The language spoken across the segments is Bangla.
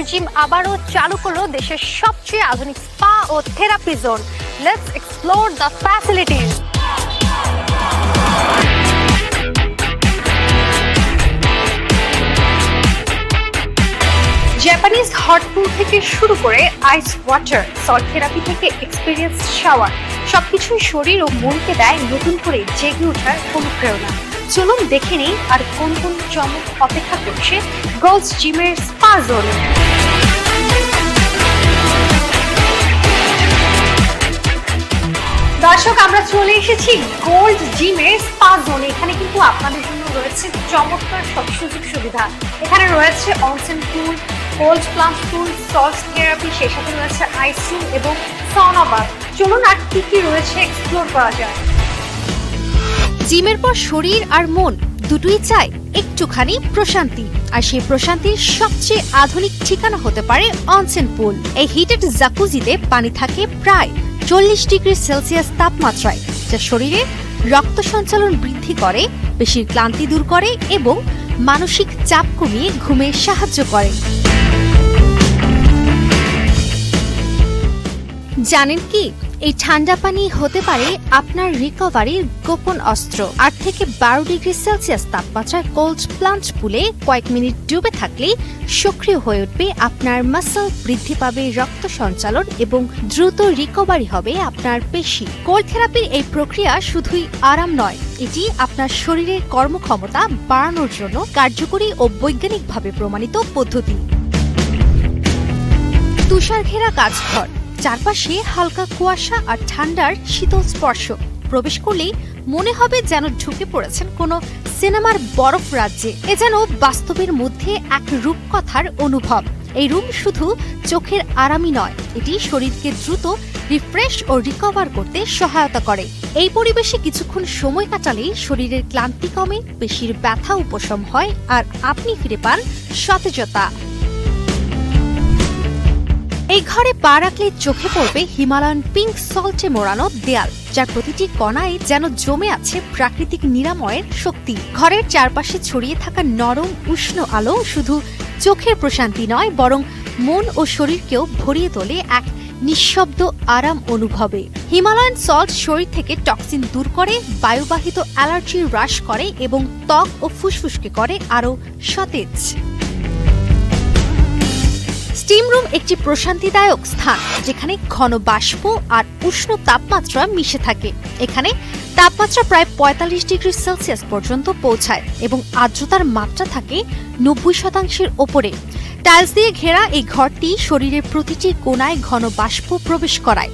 গোল্ড জিম আবারও চালু করলো দেশের সবচেয়ে আধুনিক স্পা ও therapy zone. Let's explore the facilities. Japanese hot pool থেকে শুরু করে আইস ওয়াটার, সল্ট থেরাপি থেকে এক্সপেরিয়েন্স শাওয়ার, সবকিছুই শরীর ও মনকে দেয় নতুন করে জেগে ওঠার অনুপ্রেরণা। চলুন দেখে নেই আর কোন কোন চমক অপেক্ষা করছে গোল্ড জিমের স্পা জোনে। দর্শক, আমরা চলে এসেছি গোল্ড জিমের স্পা জোনে। এখানে কিন্তু আপনাদের জন্য রয়েছে চমৎকার সব সুযোগ সুবিধা। এখানে রয়েছে অনসেন পুল, cold plunge pool, salt therapy, সেই সাথে রয়েছে আইসিউ এবং সাউনা বাথ। চলুন আর কি কি রয়েছে এক্সপ্লোর করা যায়। জিমের পর শরীর আর মন দুটোই চায় একটুখানি প্রশান্তি, আর সেই প্রশান্তির সবচেয়ে আধুনিক ঠিকানা হতে পারে অনসেন পুল। এই হিটেড জাকুজিতে পানি থাকে প্রায় 40 ডিগ্রি সেলসিয়াস তাপমাত্রায়, যা শরীরে রক্ত সঞ্চালন বৃদ্ধি করে, পেশির ক্লান্তি দূর করে এবং মানসিক চাপ কমিয়ে ঘুমে সাহায্য করে। জানেন কি, এই ঠান্ডা পানি হতে পারে আপনার রিকভারির গোপন অস্ত্র। 8 থেকে 12 ডিগ্রি সেলসিয়াস তাপমাত্রায় কোল্ড প্লাঞ্জ পুলে কয়েক মিনিট ডুবে থাকলেই সক্রিয় হয়ে উঠবে আপনার মাসল, বৃদ্ধি পাবে রক্ত সঞ্চালন এবং দ্রুত রিকভারি হবে আপনার পেশি। কোল্ড থেরাপির এই প্রক্রিয়া শুধুই আরাম নয়, এটি আপনার শরীরের কর্মক্ষমতা বাড়ানোর জন্য কার্যকরী ও বৈজ্ঞানিকভাবে প্রমাণিত পদ্ধতি। তুষার ঘেরা কাচঘর, চারপাশে হালকা কুয়াশা আর ঠান্ডার শীতল স্পর্শ। প্রবেশ করলেই মনে হবে যেন ঢুকে পড়েছেন কোনো সিনেমার বরফ রাজ্যে। এ যেন বাস্তবের মধ্যে এক রূপকথার অনুভব। এই রুম শুধু চোখের আরামই নয়, এটি শরীরকে দ্রুত রিফ্রেশ ও রিকভার করতে সহায়তা করে। এই পরিবেশে কিছুক্ষণ সময় কাটালেই শরীরের ক্লান্তি কমে, পেশির ব্যথা উপশম হয় আর আপনি ফিরে পান সতেজতা। এই ঘরে পা রাখলে চোখে পড়বে হিমালয়ান পিঙ্ক সল্টে মোড়ানো দেয়াল, যার প্রতিটি কণায় যেন জমে আছে প্রাকৃতিক নিরাময়ের শক্তি। ঘরের চারপাশে ছড়িয়ে থাকা নরম উষ্ণ আলো শুধু চোখের প্রশান্তি নয়, বরং মন ও শরীরকেও ভরিয়ে তোলে এক নিঃশব্দ আরাম অনুভবে। হিমালয়ান সল্ট শরীর থেকে টক্সিন দূর করে, বায়ুবাহিত অ্যালার্জি হ্রাস করে এবং ত্বক ও ফুসফুসকে করে আরও সতেজ। স্টিম রুম একটি প্রশান্তিদায়ক স্থান, যেখানে ঘন বাষ্প আর উষ্ণ তাপমাত্রা মিশে থাকে। এখানে তাপমাত্রা প্রায় 45 ডিগ্রি সেলসিয়াস পর্যন্ত পৌঁছায় এবং আর্দ্রতার মাত্রা থাকে 90% ওপরে। টাইলস দিয়ে ঘেরা এই ঘরটি শরীরের প্রতিটি কোণায় ঘন বাষ্প প্রবেশ করায়।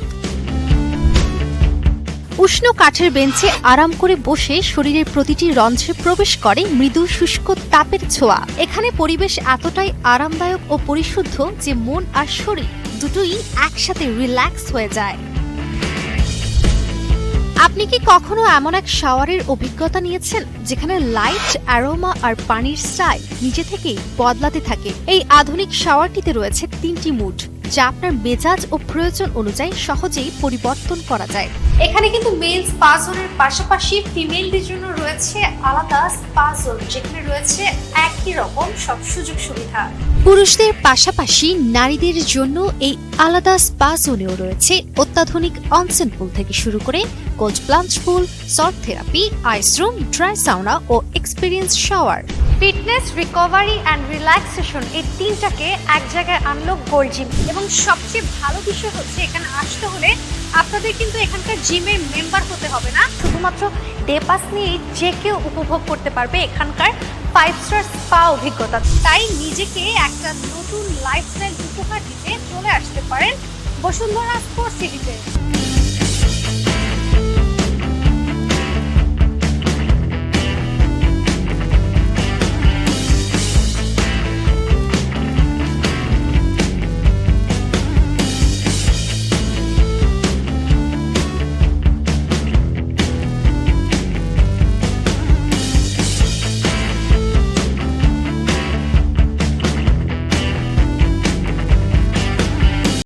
উষ্ণ কাঠের বেঞ্চে আরাম করে বসে শরীরের প্রতিটি রন্ধ্রে প্রবেশ করে মৃদু শুষ্ক তাপের ছোঁয়া। এখানে পরিবেশ এতটাই আরামদায়ক ও পরিশুদ্ধ যে মন আর শরীর দুটোই একসাথে রিল্যাক্স হয়ে যায়। আপনি কি কখনো এমন এক শাওয়ারের অভিজ্ঞতা নিয়েছেন যেখানে লাইট, অ্যারোমা আর পানির স্টাইল নিজে থেকেই বদলাতে থাকে? এই আধুনিক শাওয়ারটিতে রয়েছে 3টি মুড, যা আপনার মেজাজ ও প্রয়োজন অনুযায়ী সহজেই পরিবর্তন করা যায়। এখানে কিন্তু মেল স্পা জোনের পাশাপাশি ফিমেলদের জন্য রয়েছে আলাদা স্পা জোন, যেখানে রয়েছে একই রকম সব সুযোগ সুবিধা। পুরুষদের পাশাপাশি নারীদের জন্য এই আলাদা স্পা জোনেও রয়েছে অত্যাধুনিক অনসেন পুল থেকে শুরু করে cold plunge pool, salt therapy, ice room, dry sauna ও experience shower. Fitness, recovery and relaxation, এই তিনটাকে এক জায়গায় আনলো গোল্ড জিম। এবং সবচেয়ে ভালো বিষয় হচ্ছে, এখানে আসতে হলে আপনাদের কিন্তু এখানকার জিমের মেম্বার হতে হবে না, শুধুমাত্র ডে পাস নিয়েই যে কেউ উপভোগ করতে পারবে এখানকার 5 স্টার স্পা অভিজ্ঞতা। তাই নিজেকে একটা নতুন লাইফস্টাইল উপহার দিতে চলে আসতে পারেন বসুন্ধরা স্পোর্টস সিটিতে।